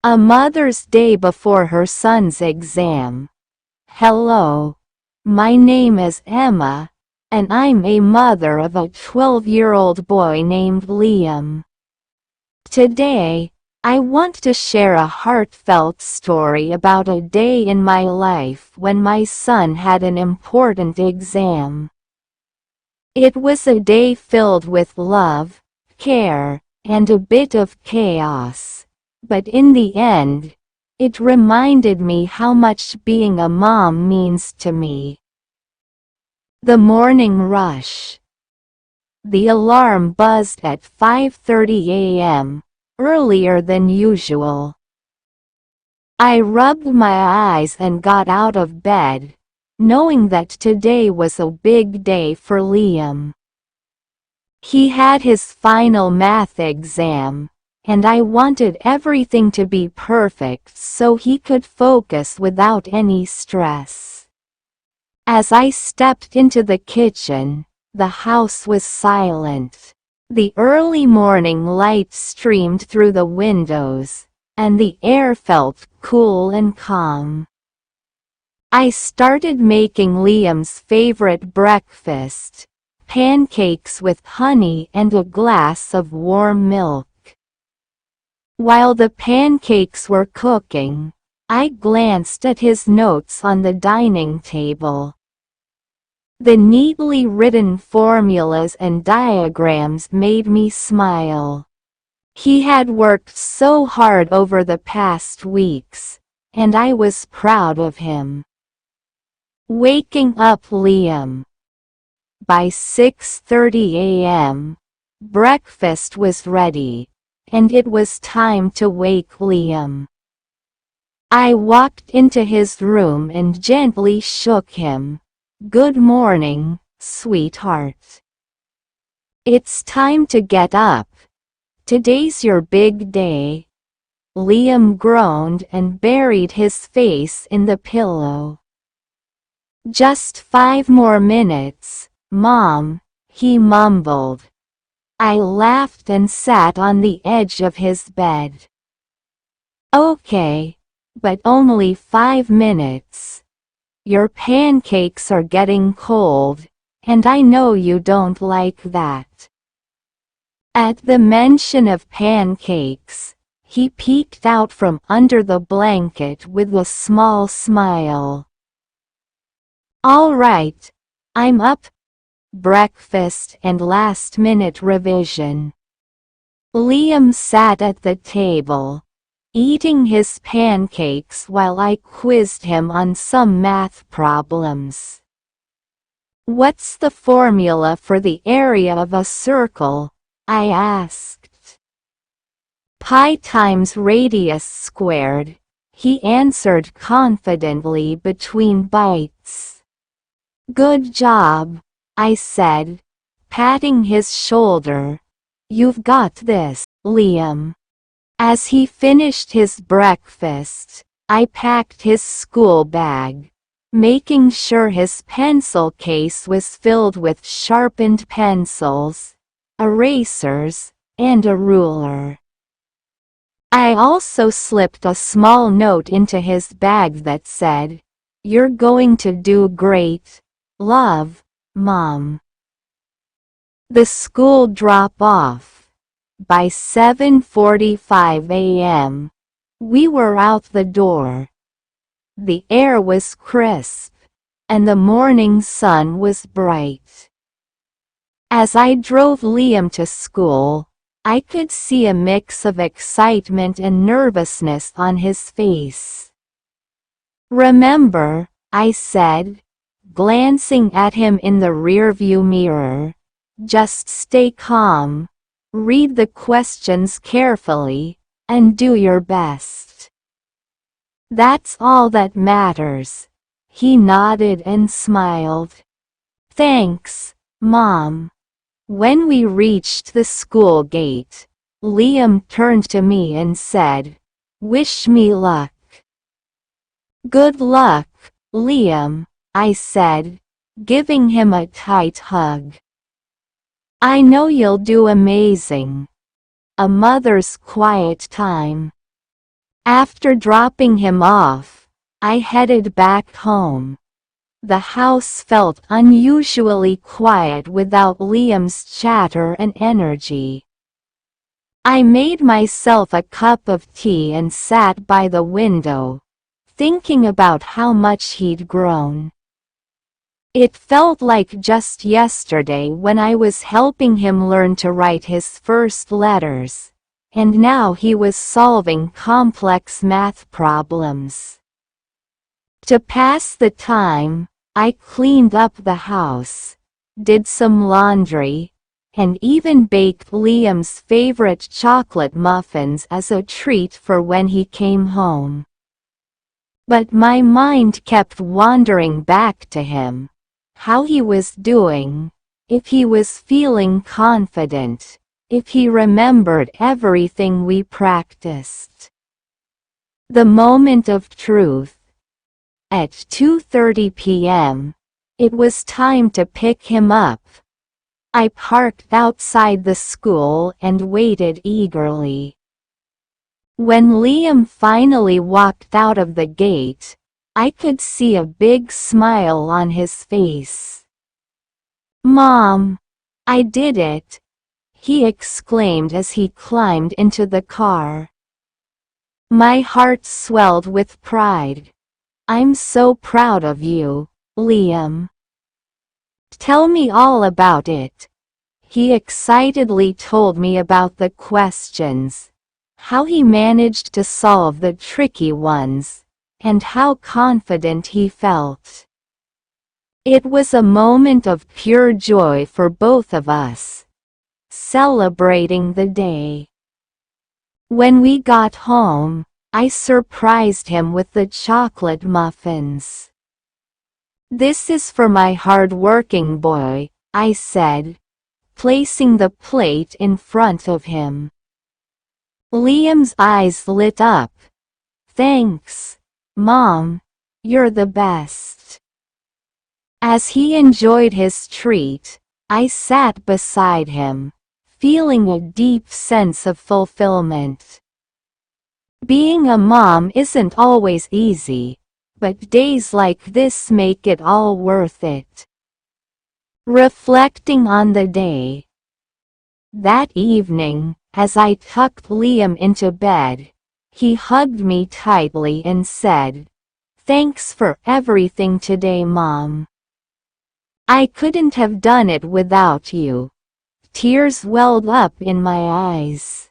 A Mother's Day before her son's exam. Hello. My name is Emma, and I'm a mother of a 12-year-old boy named Liam. Today, I want to share a heartfelt story about a day in my life when my son had an important exam. It was a day filled with love, care, and a bit of chaos. But in the end, it reminded me how much being a mom means to me. The morning rush. The alarm buzzed at 5:30 a.m., earlier than usual. I rubbed my eyes and got out of bed, knowing that today was a big day for Liam. He had his final math exam, and I wanted everything to be perfect so he could focus without any stress. As I stepped into the kitchen, the house was silent. The early morning light streamed through the windows, and the air felt cool and calm. I started making Liam's favorite breakfast, pancakes with honey and a glass of warm milk. While the pancakes were cooking, I glanced at his notes on the dining table. The neatly written formulas and diagrams made me smile. He had worked so hard over the past weeks, and I was proud of him. Waking up Liam. By 6:30 a.m., breakfast was ready, and it was time to wake Liam. I walked into his room and gently shook him. "Good morning, sweetheart. It's time to get up. Today's your big day." Liam groaned and buried his face in the pillow. "Just 5 more minutes, Mom," he mumbled. I laughed and sat on the edge of his bed. "Okay, but only 5 minutes. Your pancakes are getting cold, and I know you don't like that." At the mention of pancakes, he peeked out from under the blanket with a small smile. "All right, I'm up." Breakfast and last-minute revision. Liam sat at the table, eating his pancakes while I quizzed him on some math problems. "What's the formula for the area of a circle?" I asked. "Pi times radius squared," he answered confidently between bites. "Good job," I said, patting his shoulder. "You've got this, Liam." As he finished his breakfast, I packed his school bag, making sure his pencil case was filled with sharpened pencils, erasers, and a ruler. I also slipped a small note into his bag that said, "You're going to do great. Love, Mom." The school drop-off. By 7:45 a.m., we were out the door. The air was crisp, and the morning sun was bright. As I drove Liam to school, I could see a mix of excitement and nervousness on his face. "Remember," I said, glancing at him in the rearview mirror, "just stay calm, read the questions carefully, and do your best. That's all that matters." He nodded and smiled. "Thanks, Mom." When we reached the school gate, Liam turned to me and said, "Wish me luck." "Good luck, Liam," I said, giving him a tight hug. "I know you'll do amazing." A mother's quiet time. After dropping him off, I headed back home. The house felt unusually quiet without Liam's chatter and energy. I made myself a cup of tea and sat by the window, thinking about how much he'd grown. It felt like just yesterday when I was helping him learn to write his first letters, and now he was solving complex math problems. To pass the time, I cleaned up the house, did some laundry, and even baked Liam's favorite chocolate muffins as a treat for when he came home. But my mind kept wandering back to him. How he was doing, if he was feeling confident, if he remembered everything we practiced. The moment of truth. At 2:30 p.m., it was time to pick him up. I parked outside the school and waited eagerly. When Liam finally walked out of the gate, I could see a big smile on his face. "Mom, I did it!" he exclaimed as he climbed into the car. My heart swelled with pride. "I'm so proud of you, Liam." "Tell me all about it." He excitedly told me about the questions, how he managed to solve the tricky ones, and how confident he felt. It was a moment of pure joy for both of us, celebrating the day. When we got home, I surprised him with the chocolate muffins. "This is for my hard-working boy," I said, placing the plate in front of him. Liam's eyes lit up. "Thanks, Mom. You're the best." As he enjoyed his treat, I sat beside him, feeling a deep sense of fulfillment. Being a mom isn't always easy, but days like this make it all worth it. Reflecting on the day. That evening, as I tucked Liam into bed, he hugged me tightly and said, "Thanks for everything today, Mom. I couldn't have done it without you." Tears welled up in my eyes.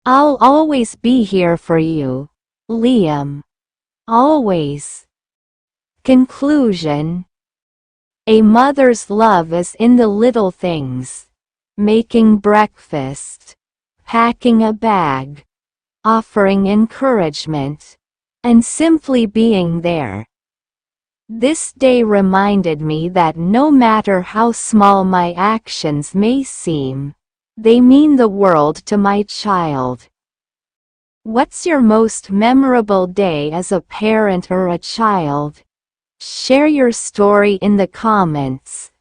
"I'll always be here for you, Liam. Always." Conclusion. A mother's love is in the little things. Making breakfast, packing a bag, offering encouragement, and simply being there. This day reminded me that no matter how small my actions may seem, they mean the world to my child. What's your most memorable day as a parent or a child? Share your story in the comments.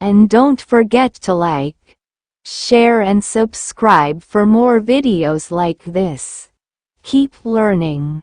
And don't forget to like, share and subscribe for more videos like this. Keep learning.